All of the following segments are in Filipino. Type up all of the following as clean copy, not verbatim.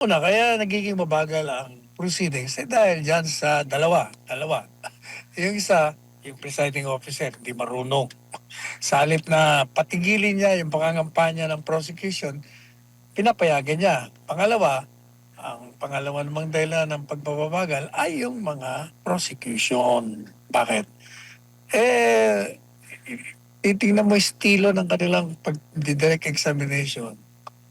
Una, kaya nagiging mabagal ang proceedings dahil dyan sa dalawa. Yung isa, yung presiding officer, hindi marunong. Sa halip na patigilin niya yung pangangampanya ng prosecution, pinapayagan niya. Pangalawa, ang pangalawa namang dahilan ng pagbabagal ay yung mga prosecution. Bakit? Eh, titingnan mo estilo ng kanilang pag-direct examination.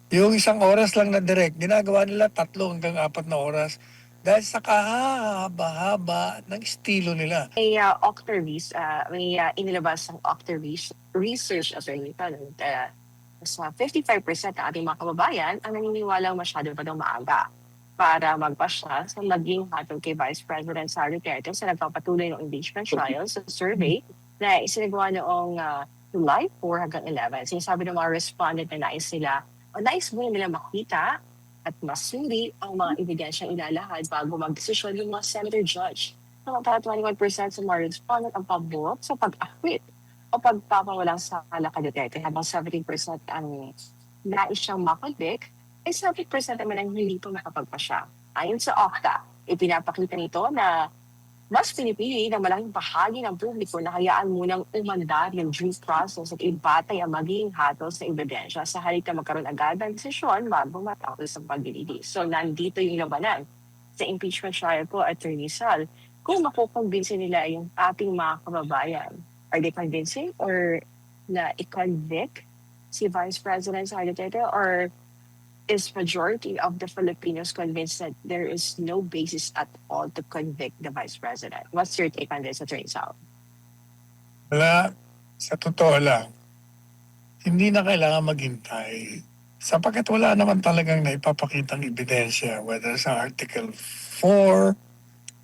Yung isang oras lang na direct, ginagawa nila 3 hanggang 4 na oras dahil sa kahaba-haba ng estilo nila. May Octavis, inilabas ng Octavis research attorney pa sa 55% ng ating mga kababayan ang naniniwalang masyado pa daw maaga para magpasya sa maging hatol kay Vice President Sara Duterte sa nagpapatuloy ng impeachment trial sa survey na isinagawa noong July 4 hanggang 11. Sinasabi ng mga respondent na nais muna nila makita at masuri ang mga ebidensyang ilalahad bago magdesisyon yung mga senator judge. Para 21% sa mga respondent ang pabor sa pag-acquit o pagpapawalang sala kay Duterte, habang 17% ang nais siyang makonvict, ay 7% naman ang hindi pa makapagpasya. Ayon sa OCTA, ipinapakita nito na mas pinipili ng malaking bahagi ng publiko na hayaan munang umandar yung due process at ibatay ang magiging hatol sa ebidensya sa halip na magkaroon agad ng desisyon bago matapos ang paglilitis. So nandito yung labanan sa impeachment trial po, Attorney Sal. Kung makukonvince nila yung ating mga kababayan, are they convincing or na i-convict si Vice President Sara Duterte, or is majority of the Filipinos convinced that there is no basis at all to convict the Vice President? What's your take on this, Attorney Sal? Wala, sa totoo lang, hindi na kailangan maghintay sapagkat wala naman talagang naipapakitang ebidensya whether sa Article 4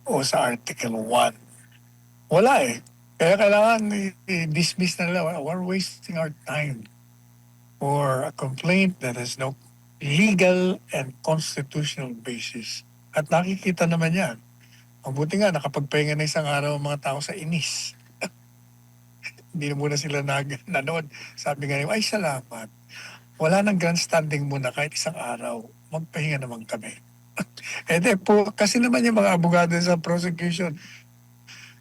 o sa Article 1. Wala eh. Kaya kailangan i-dismiss na nila. We're wasting our time for a complaint that has no legal and constitutional basis. At nakikita naman yan. Mabuti nga, nakapagpahinga na isang araw ang mga tao sa inis. Hindi na muna sila nanood. Sabi nga, ay salamat. Wala nang grandstanding muna kahit isang araw. Magpahinga naman kami. Kasi naman yung mga abogado sa prosecution,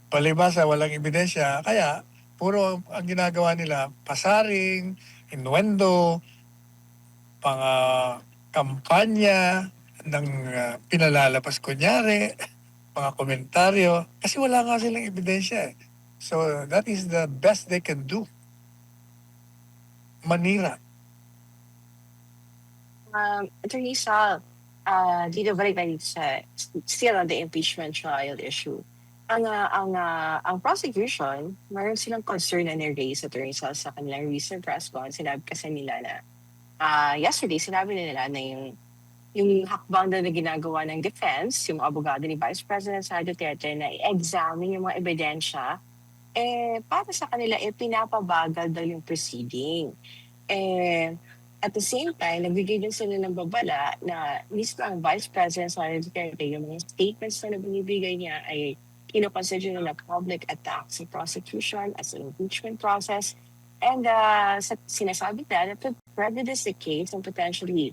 palibasa walang ebidensya, kaya puro ang ginagawa nila, pasaring, innuendo, mga kampanya ng pinalalabas kunyari, mga komentaryo, kasi wala nga silang ebidensya eh. So that is the best they can do. Manira. Attorney Sal, dito balik tayo sa still on the impeachment trial issue. Ang prosecution, mayroon silang concern na ni-raise, Attorney Sal, sa kanilang recent press con. Sinabi kasi nila na yesterday, sinabi nila na yung hakbang na ginagawa ng defense, yung abogado ni Vice President Sara Duterte, na i-examine yung mga ebidensya, para sa kanila, pinapabagal daw yung proceeding. At the same time, nagbigay din sila ng babala na mismo ang Vice President Sara Duterte, yung mga statements na binibigay niya ay kinoconsider na public attack sa prosecution as an impeachment process. And sinasabi na prejudice the case and potentially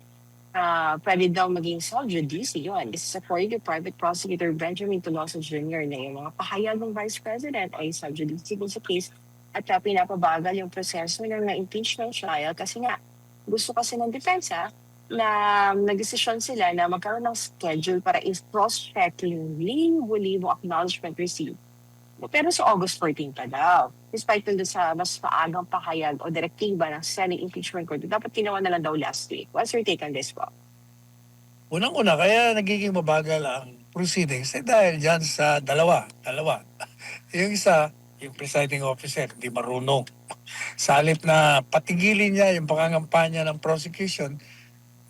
pwede daw maging sub judice yun. This is according to Private Prosecutor Benjamin Tolosa Jr. na yung mga pahayag ng Vice President ay sub judice sa case at pinapabagal yung proseso ng impeachment trial kasi nga gusto kasi ng depensa na nag-desisyon sila na magkaroon ng schedule para i-cross-check yung libo-libo acknowledgement received. Pero sa August 14 pa daw. Despite dun sa mas maagang pahayag o direktiba ng Senate Impeachment Court, dapat ginawa na lang daw last week. What's your take on this po? Unang-una, kaya nagiging mabagal ang proceedings dahil dyan sa dalawa. Yung isa, yung presiding officer, hindi marunong. Sa halip na patigilin niya yung pangangampanya ng prosecution,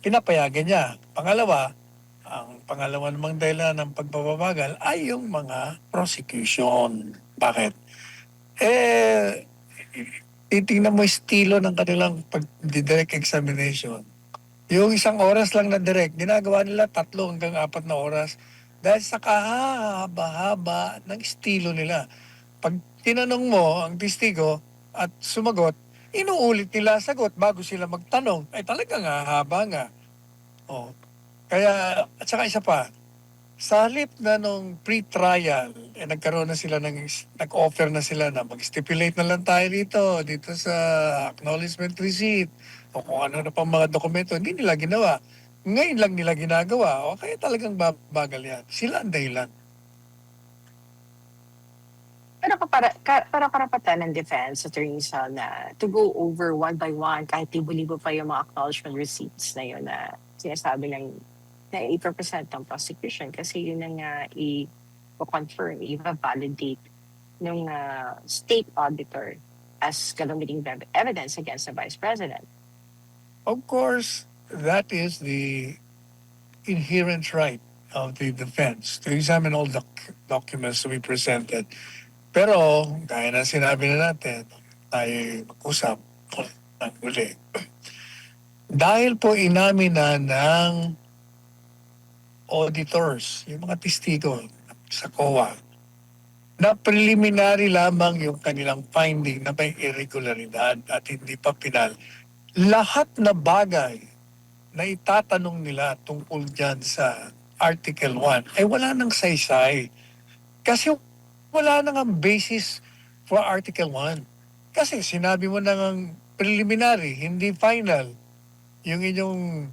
pinapayagan niya. Pangalawa, ang pangalawa namang dahilan ng pagbabagal ay yung mga prosecution. Bakit? Titingnan mo estilo ng kanilang pag-direct examination. Yung isang oras lang na direct, ginagawa nila 3 hanggang 4 na oras dahil sa kahaba-haba ng estilo nila. Pag tinanong mo ang testigo at sumagot, inuulit nila sagot bago sila magtanong. Ay talaga nga, haba nga. Oh. Kaya, at saka isa pa, sa halip na nung pre-trial, nagkaroon na sila nag-offer na sila na mag-stipulate na lang tayo dito sa acknowledgement receipt o kung ano na pang mga dokumento, hindi nila ginawa. Ngayon lang nila ginagawa o kaya talagang bagal yan. Sila ang dahilan. Pero para karapatan ng defense attorney Sal na to go over one by one kahit libo-libo pa yung mga acknowledgement receipts na yun na sinasabi ng na i-represent ng prosecution kasi yun ang i-confirm, i-validate ng state auditor as gagamiting evidence against the vice president. Of course, that is the inherent right of the defense to examine all the documents to be presented. Pero, gaya na sinabi na natin, tayo mag-usap ng uli. Dahil po inamin na ng auditors, yung mga testigo sa COA, na preliminary lamang yung kanilang finding na may irregularidad at hindi pa pinal. Lahat na bagay na itatanong nila tungkol dyan sa Article 1 ay wala nang saysay. Kasi wala nang ang basis for Article 1. Kasi sinabi mo na ng preliminary, hindi final, yung inyong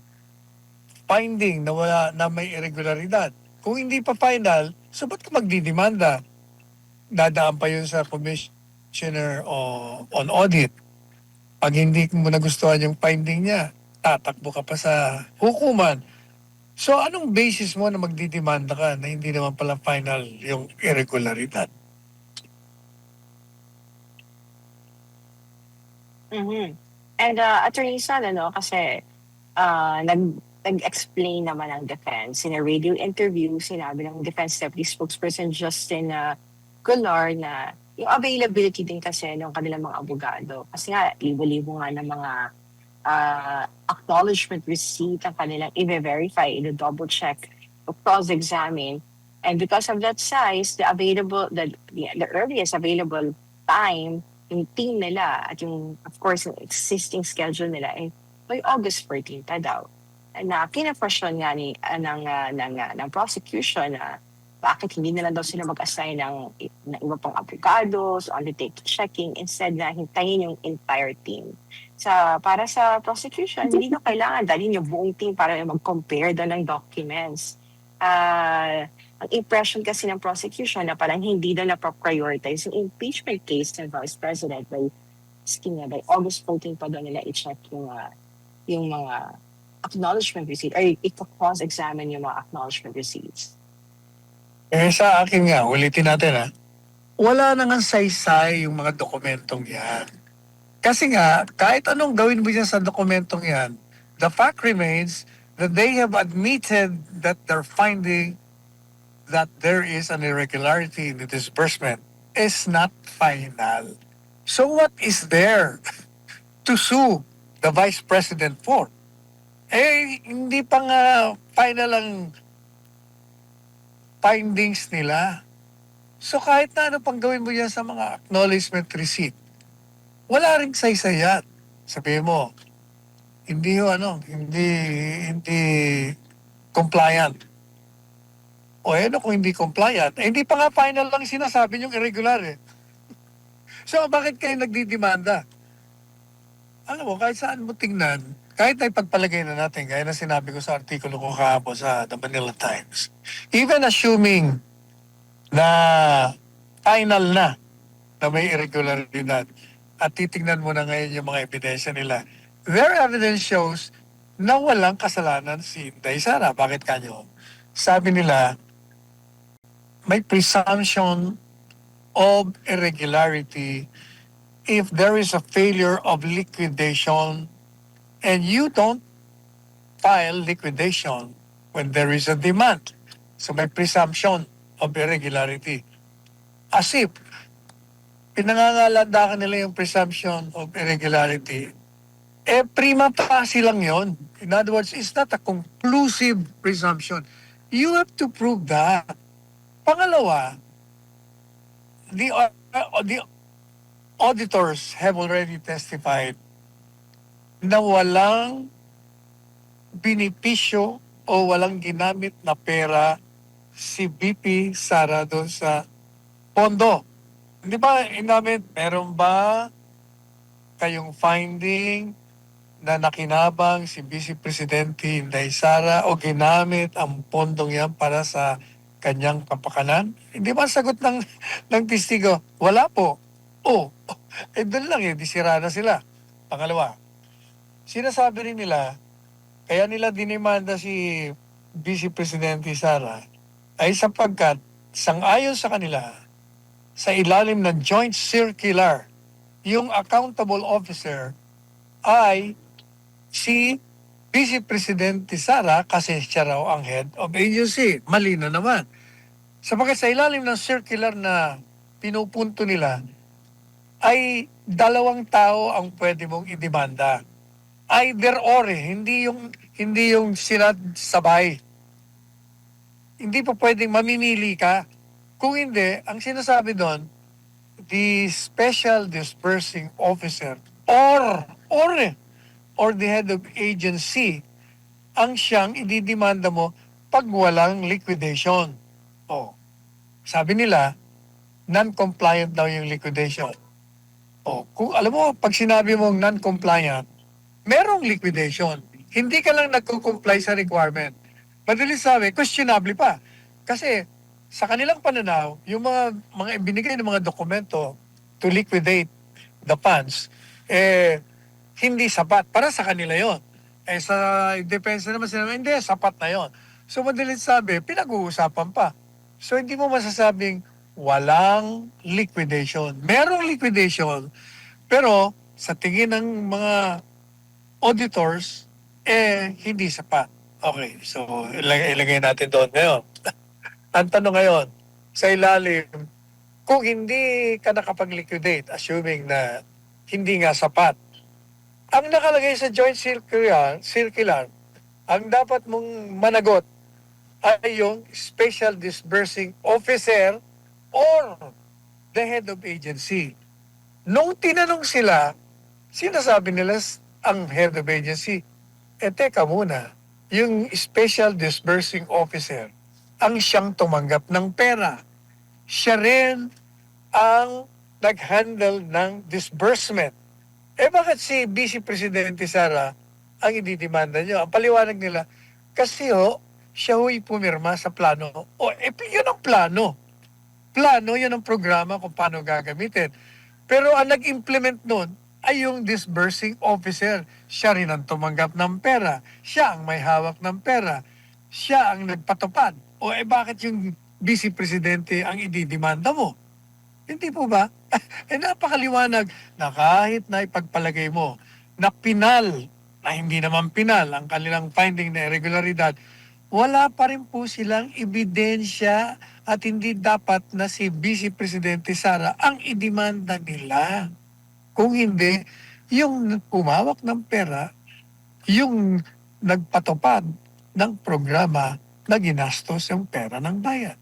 finding na wala na may irregularidad. Kung hindi pa final, so ba't ka magdidemanda? Dadaan pa yun sa Commissioner on Audit. Pag hindi mo nagustuhan yung finding niya, tatakbo ka pa sa hukuman. So anong basis mo na magdidemanda ka na hindi naman pala final yung irregularidad? Mm-hmm. And Attorney Sal, kasi nag-explain naman ang defense. In a radio interview, sinabi ng defense deputy spokesperson Justin Golar na yung availability din kasi ng kanilang mga abogado. Kasi nga, libo-libo nga ng mga acknowledgement receipt ang kanilang i-verify, i-double check, cross-examine. And because of that size, the earliest available time, yung team nila at yung, of course, yung existing schedule nila ay by August 14 daw. Na kina-question nga ng prosecution na bakit hindi na lang daw sila mag-assign ng iba pang abogados, undertake checking, instead na hintayin yung entire team. Para sa prosecution, hindi na kailangan dalhin yung buong team para mag-compare daw ng documents. Ang impression kasi ng prosecution na parang hindi daw na-prioritize yung impeachment case ng Vice President by August 14 pa daw nila i-check yung mga acknowledgement receipt or i-cross-examine yung mga acknowledgement receipts. Sa akin nga, ulitin natin wala nang saysay yung mga dokumentong yan. Kasi nga, kahit anong gawin mo dyan sa dokumentong yan, the fact remains that they have admitted that they're finding that there is an irregularity in the disbursement is not final. So what is there to sue the Vice President for? Hindi pa nga final ang findings nila. So kahit na ano pang gawin mo yan sa mga acknowledgement receipt, wala ring saysayat. Sabihin mo, hindi compliant. O kung hindi compliant, hindi pa nga final lang sinasabi yung irregular So bakit kayo nagdidemanda? Alam mo, kahit saan mo tingnan, kahit na ipagpalagay na natin, gaya na sinabi ko sa artikulo ko kahapon sa The Manila Times, even assuming na final na may irregularidad at titingnan mo na ngayon yung mga ebidensya nila, their evidence shows na walang kasalanan si Inday Sara. Bakit kanyo? Sabi nila, may presumption of irregularity if there is a failure of liquidation and you don't file liquidation when there is a demand. So may presumption of irregularity. As if pinangangalandakan nila yung presumption of irregularity, prima facie lang yon. In other words, it's not a conclusive presumption. You have to prove that. Pangalawa, the auditors have already testified na walang benepisyo o walang ginamit na pera si BP Sara doon sa pondo. Di ba, inamit, meron ba kayong finding na nakinabang si Vice Presidente Inday Sara o ginamit ang pondong yan para sa kanyang kapakanan? Hindi ba ang sagot ng testigo? Wala po. Oh, doon lang di sira na sila. Pangalawa, sinasabi rin nila, kaya nila dinimanda si Vice Presidente Sara ay sapagkat sang-ayon sa kanila, sa ilalim ng Joint Circular, yung accountable officer ay si Vice Presidente Sara kasi siya raw ang head of agency. Malino naman. Sapagkat sa ilalim ng circular na pinupunto nila, ay dalawang tao ang pwede mong idemanda. Either or hindi yung sila sabay. Hindi pa pwedeng mamimili ka. Kung hindi, ang sinasabi doon, the special disbursing officer or the head of agency ang siyang ididemanda mo pag walang liquidation. Oh, sabi nila, non-compliant daw yung liquidation. Oh, kung alam mo, pag sinabi mong non-compliant, merong liquidation. Hindi ka lang nagko-comply sa requirement. Madalis sabi, questionable pa. Kasi sa kanilang pananaw, yung mga ibinigay ng mga dokumento to liquidate the funds, hindi sapat. Para sa kanila yon. Sa depensa naman sila, hindi, sapat na yon. So madalis sabi, pinag-uusapan pa. So hindi mo masasabing walang liquidation. Merong liquidation, pero sa tingin ng mga auditors, hindi sapat. Okay, so ilagay natin doon ngayon. Ang tanong ngayon, sa ilalim, kung hindi ka nakapag-liquidate, assuming na hindi nga sapat, ang nakalagay sa joint circular, ang dapat mong managot ay yung special disbursing officer or the head of agency. Nung tinanong sila, sinasabi nila ang head of agency, teka muna, yung special disbursing officer, ang siyang tumanggap ng pera. Siya rin ang nag-handle ng disbursement. Bakit si Vice Presidente Sara ang ididemanda niyo? Ang paliwanag nila, kasi siya ho'y pumirma sa plano. Yun ang plano. Plano, yun ang programa kung paano gagamitin. Pero ang nag-implement nun ay yung disbursing officer. Siya rin ang tumanggap ng pera. Siya ang may hawak ng pera. Siya ang nagpatupad. Bakit yung Vice Presidente ang ididemanda mo? Hindi po ba? Napakaliwanag na kahit na ipagpalagay mo na pinal, na hindi naman pinal ang kanilang finding na irregularidad, wala pa rin po silang ebidensya at hindi dapat na si Vice Presidente Sara ang idemanda nila. Kung hindi, yung umawak ng pera, yung nagpatupad ng programa na ginastos yung pera ng bayan.